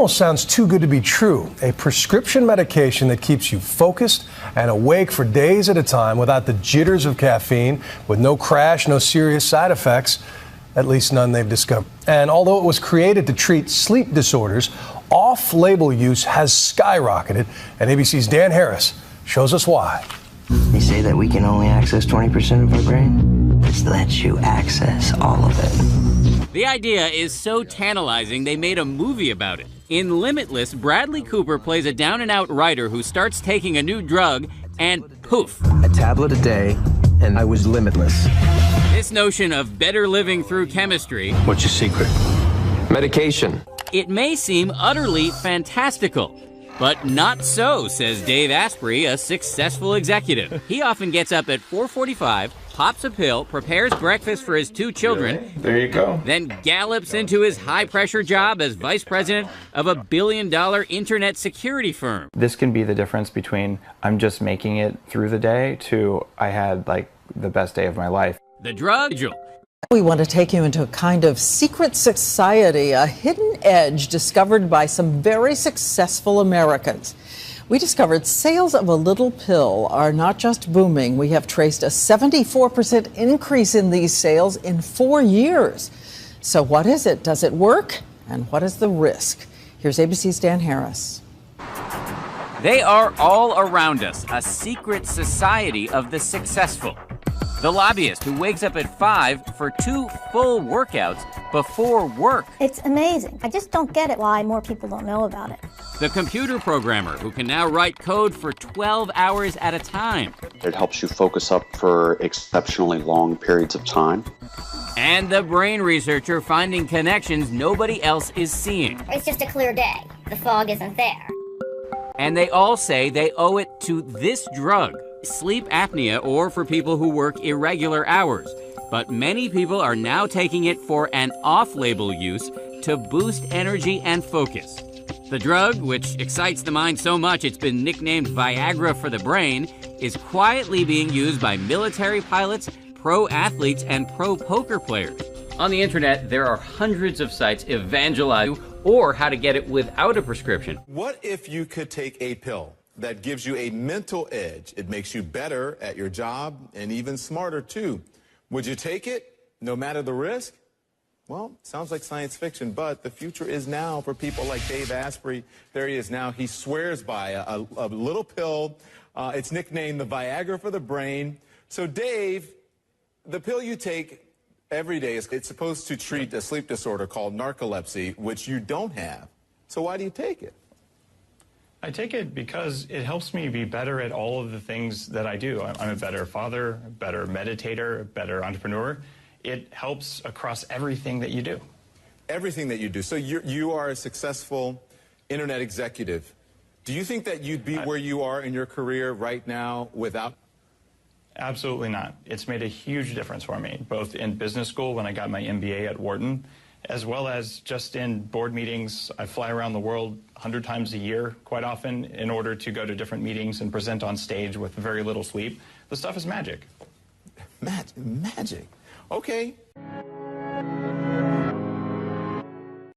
almost sounds too good to be true. A prescription medication that keeps you focused and awake for days at a time without the jitters of caffeine, with no crash, no serious side effects, at least none they've discovered. And although it was created to treat sleep disorders, off-label use has skyrocketed, and ABC's Dan Harris shows us why. They say that we can only access 20% of our brain. This lets you access all of it. The idea is so tantalizing, they made a movie about it. In Limitless, Bradley Cooper plays a down-and-out writer who starts taking a new drug, and poof. A tablet a day, and I was limitless. This notion of better living through chemistry, What's your secret? Medication. it may seem utterly fantastical. But not so, says Dave Asprey, a successful executive. He often gets up at 4:45, pops a pill, prepares breakfast for his 2 children. Really? There you go. Then gallops into his high-pressure job as vice president of a billion-dollar internet security firm. This can be the difference between I'm just making it through the day to I had like the best day of my life. The drug. We want to take you into a kind of secret society, a hidden edge discovered by some very successful Americans. We discovered sales of a little pill are not just booming. We have traced a 74% increase in these sales in 4 years. So what is it? Does it work? And what is the risk? Here's ABC's Dan Harris. They are all around us, a secret society of the successful. The lobbyist who wakes up at 5 for 2 full workouts before work. It's amazing. I just don't get it why more people don't know about it. The computer programmer who can now write code for 12 hours at a time. It helps you focus up for exceptionally long periods of time. And the brain researcher finding connections nobody else is seeing. It's just a clear day. The fog isn't there. And they all say they owe it to this drug, sleep apnea, or for people who work irregular hours. But many people are now taking it for an off-label use to boost energy and focus. The drug, which excites the mind so much it's been nicknamed Viagra for the brain, is quietly being used by military pilots, pro athletes, and pro poker players. On the internet, there are hundreds of sites evangelizing or how to get it without a prescription. What if you could take a pill that gives you a mental edge? It makes you better at your job and even smarter too. Would you take it, no matter the risk? Well, sounds like science fiction, but the future is now for people like Dave Asprey. There he is now. He swears by a little pill. It's nicknamed the Viagra for the brain. So Dave, the pill you take every day, it's supposed to treat a sleep disorder called narcolepsy, which you don't have. So why do you take it? I take it because it helps me be better at all of the things that I do. I'm a better father, a better meditator, a better entrepreneur. It helps across everything that you do. Everything that you do. So you are a successful internet executive. Do you think that you'd be where you are in your career right now without? Absolutely not. It's made a huge difference for me, both in business school when I got my MBA at Wharton, as well as just in board meetings. I fly around the world 100 times a year, quite often, in order to go to different meetings and present on stage with very little sleep. The stuff is magic. Magic. Okay.